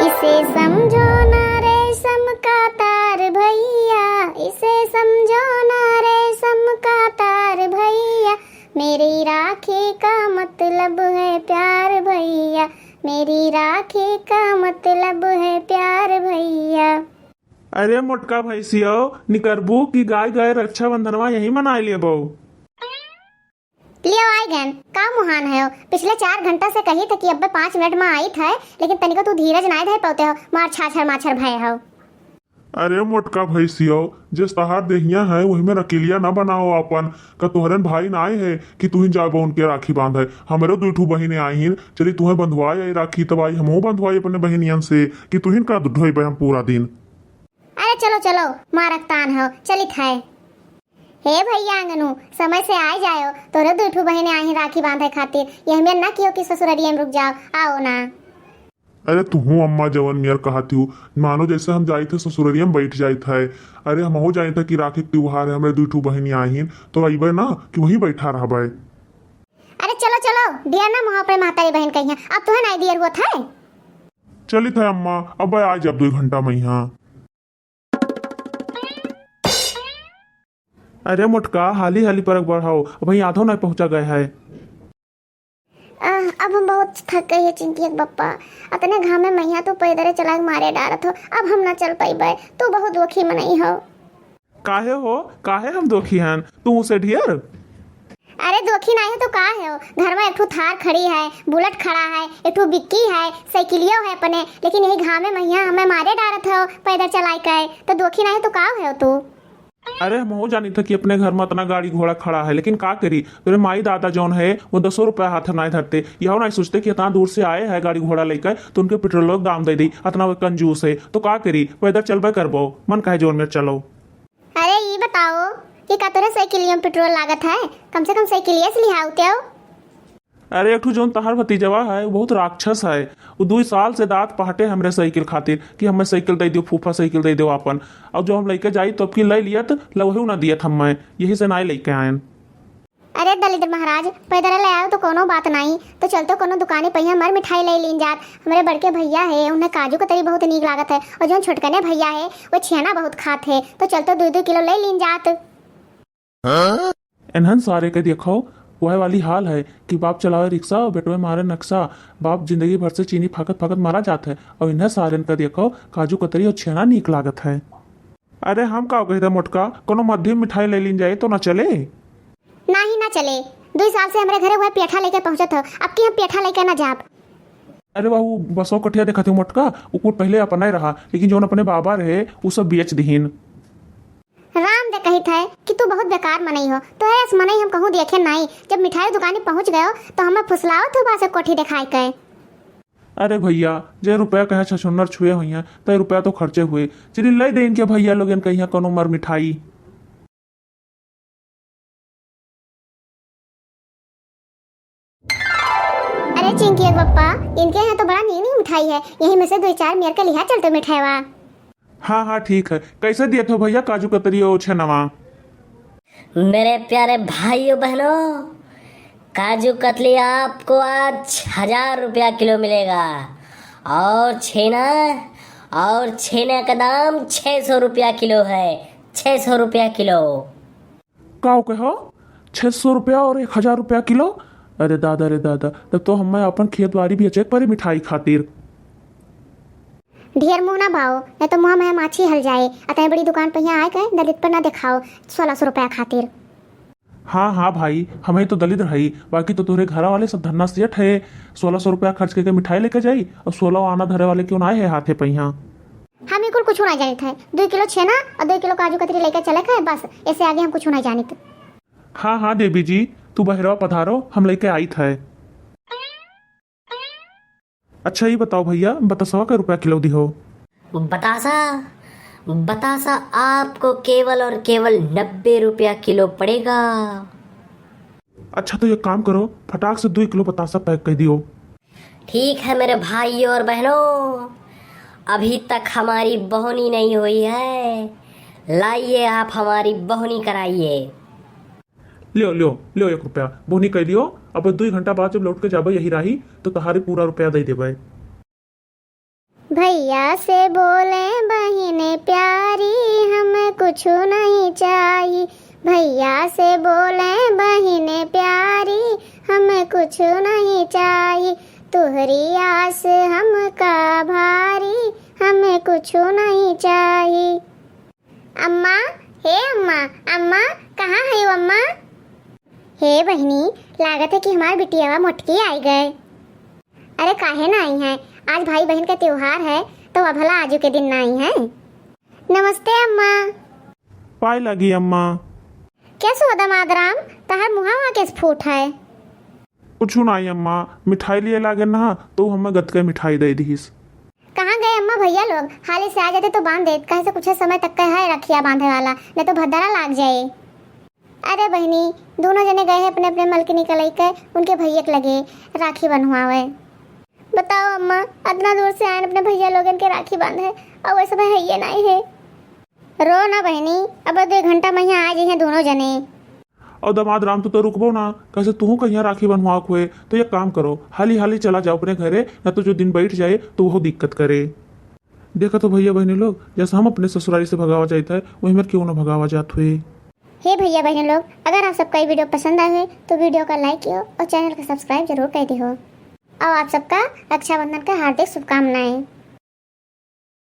इसे समझो ना रेशम का तार भैया, इसे समझो ना रेशम का तार भैया, मेरी राखी का मतलब है प्यार भैया, मेरी राखी का मतलब है प्यार भैया। अरे मोटका भैंसियो निकरबू की गाय गए रक्षाबंधनवा यही मना लिए बहू। लियो आई गन का मुहान है। पिछले 4 घंटा से कही था कि अब 5 मिनट में आई था, लेकिन तनिको तू धीरज नहीं धर पाते हो, मार छाछर माछर भय हो। अरे मोटका भैंसियो जिस तहार देहिया है वही में रकीलिया न बनाओ अपन का तोहरन भाई ना आए है कि तू ही जाबो उनके राखी बांधे। हमारे 2 बहिने आई हिन, चली तुम्हें बंधवाई आई राखी तब आई हमहू बंधवाई अपने बहनियन से कि तू ही का ढोई हम पूरा दिन। अरे चलो चलो मारक तान हो चली थे। हे भैया आंगनू समय से आ जाओ, तोरे 2 बहिने आई राखी बांधे खातिर, यह में ना कियो कि ससुररिया में रुक जाओ, आओ ना। अरे तू अम्मा जवन मियर कहती हूँ मानो जैसे हम जाई थे ससुररिया में बैठ जाई थे। अरे हम हो जाए थे कि राखी त्योहार है हमारे 2 बहिनी आई हिन तो अबे ना कि वही बैठा रहबे। अरे चलो चलो दिया ना मुँह अपने मातारी बहन कहिया, अब तुम्हें नहीं दियर हुआ था। चली थे अम्मा अब आ जब 2 घंटा में यहाँ। अरे मोटका हाली हाली परक बढ़ाओ, वही आधो नहीं पहुंचा गए है। अब हम बहुत थक गए हैं चिंकी बप्पा, अतने घाम में मैया तो पैदल चला के मारे डारत हो, अब हम ना चल पाई बे, तू बहुत दुखी में नहीं हो। काहे हम दुखी हन, तू उसे ढेर। अरे दुखी नहीं तो का है हो, घर में एक थार खड़ी है, बुलेट खड़ा है, एक बिक्की है, साइकिलियो है अपने, लेकिन यही घाम में मैया हमें मारे डारत हो पैदल चलाई के, तो दुखी नहीं तो का है हो तू। अरे हम हो जानी था कि अपने घर में इतना गाड़ी घोड़ा खड़ा है, लेकिन का करी तेरे माई दादा जौन है वो 10 रुपया हाथ नहीं धरते, यह नहीं सोचते कि इतना दूर से आए हैं गाड़ी घोड़ा लेकर तो उनके पेट्रोल दाम दे दी, इतना वो कंजूस है तो का करी पैदल चलबे करबो, मन कहे जोन में चलो। अरे ये बताओ कि का तोरे साइकिलिया में पेट्रोल लागत है, कम से कम साइकिलिया से लिहाउते हो। अरे एक जोन तहार भतीजवा है वो बहुत राक्षस है, वो 2 साल से दांत पहटे हमरे साइकिल खातिर कि हमें साइकिल दे दियो फूफा, साइकिल दे दियो अपन, और जो हम लेके जाई तो अब की ले लिया तो लवहू ना दिया हमें, यही से ना लेके आयन। अरे दलित महाराज पैदल ले आओ तो कोनो बात नहीं, तो चलते कोनो दुकाने पे हमार मिठाई ले लीन जात। हमारे बड़के भैया है उन्हें काजू कतरी बहुत नीक लागत है, और जो छोटकने भैया है वो छेना बहुत खात है, तो चलते 2-2 किलो ले लीन जात। इन्हन सारे के देखो वह वाली हाल है कि बाप चलावे रिक्शा और बेटवे मारे नक्शा, बाप जिंदगी भर से चीनी फाकत फाकत मारा जाता है, और इन्हें सारे का देखो काजू कतरी और छेना नीक लागत है। अरे हम का कहते मोटका कोनो मध्यम मिठाई ले लीन जाए तो ना चले। नहीं ना चले, 2 साल से हमारे घरे वह पेठा लेके पहुंचत हो, अब की हम पेठा लेके ना जाब। अरे बाबू बसों कटिया देखा थे मोटका ऊपर पहले अपना ही रहा, लेकिन जो अपने बाबा रहे वो सब बेच दीन। राम दे कही था कि तू बहुत बेकार मनई हो, तो ऐस मनई हम कहूँ देखे नहीं, जब मिठाई दुकानी पहुंच गए तो हमें फुसलाओ तो बासे कोठी दिखाई के। अरे भैया जे रुपया कहे छछुन्नर छुए हुई हैं तो रुपया तो खर्चे हुए, चलिए ले दे इनके भैया लोग कहीं कोनो मर मिठाई। अरे चिंकी पप्पा इनके यहाँ तो बड़ा नीनी मिठाई है, यही में से 2-4 मेयर के लिहा चलते मिठाईवा। हाँ ठीक है, कैसे दिए थे भैया काजू कतरी और छेनवा। मेरे प्यारे भाइयों बहनों, काजू कतली आपको आज 1000 रुपया किलो मिलेगा, और छेना का दाम 600 रुपया किलो है, 600 रुपया किलो। का कहो 600 रुपया और 1000 रुपया किलो। अरे दादा तब तो हमें अपन खेत बाड़ी भी अचेक पड़े मिठाई खातिर। ढेर मुंह ना भाओ, नहीं तो मुँह में माछी हल जाए, अतः बड़ी दुकान पे यहाँ आए गए दलित पर ना दिखाओ 1600 रुपया खातिर। हाँ भाई हमें तो दलित रही, बाकी तो तुम्हारे घर वाले सब धन्ना सेठ है, 1600 रुपया खर्च करके मिठाई लेके जाई और 16 आना धरे वाले क्यों ना आए है हाथे पे यहाँ। हम बिल्कुल कुछ नहीं जाने थे, 2 किलो छेना और 2 किलो काजू कतरी लेकर चले गए, बस ऐसे आगे हम कुछ नहीं जाने थे। हाँ देवी जी तू बहरवा पधारो, हम लेके आई थे। अच्छा ये बताओ भैया बतासवा का रुपया किलो दी हो। बतासा आपको केवल और केवल 90 रुपया किलो पड़ेगा। अच्छा तो ये काम करो फटाक से 2 किलो बतासा पैक कर दियो। ठीक है मेरे भाइयों और बहनों, अभी तक हमारी बोहनी नहीं हुई है, लाइए आप हमारी बोहनी कराइए। लियो 1 रुपया बोनी कर लियो, अब 2 घंटा बाद जब लौट के जाबे यही रही तो तहारे पूरा रुपया दे देबे। भैया से बोले बहिने प्यारी हमें कुछ नहीं चाहिए। भैया से बोले बहिने प्यारी हमें कुछ नहीं चाहिए। तुहरी आस हमका भारी हमें कुछ नहीं चाहिए। अम्मा, हे अम्मा, अम्मा कहाँ है अम्मा? हे बहिनी, लागत है कि हमारी बिटिया मोटकी आई गए। अरे काहे ना आई हैं? आज भाई बहन का त्योहार है तो अब भला आजू के दिन ना आई हैं। नमस्ते अम्मा। पाई लगी अम्मा। कैसे हो दामाद राम, तहार मुहा वहाँ के फूट है? कुछ नहीं अम्मा, मिठाई लिए लागे ना तो हमें गत के मिठाई दे दीस। कहाँ गए अम्मा भैया लोग? हाली से आ जाते तो बांध देते, कहे से कुछ समय तक का है रखिया बांधे वाला, नहीं तो भद्दारा लाग जाए। अरे बहनी, दोनों जने गए हैं अपने अपने मलकिनी कलई के, उनके भैया के लगे राखी बनवावे। बताओ अम्मा, इतना दूर से आए अपने भैया लोगन के राखी बांधे और वैसे भाई है ये नहीं है। रो ना बहनी, अब 2 घंटा में यहाँ आ जाइए दोनों जने। और दामाद राम तो रुकबो ना, कैसे तू कहीं राखी बनवा हुए तो ये काम करो, हाली हाली चला जाओ अपने घरे, न तो जो दिन बैठ जाए तो वो दिक्कत करे। देखा तो भैया बहनी लोग, जैसे हम अपने ससुराली से भगावा जाता है वही में क्यों ना भगावा जात हुए। हे भैया बहन लोग, अगर आप सबका ये वीडियो पसंद आए तो वीडियो का लाइक कियो और चैनल का सब्सक्राइब जरूर कर दियो। और आप सबका रक्षाबंधन का हार्दिक शुभकामनाएं।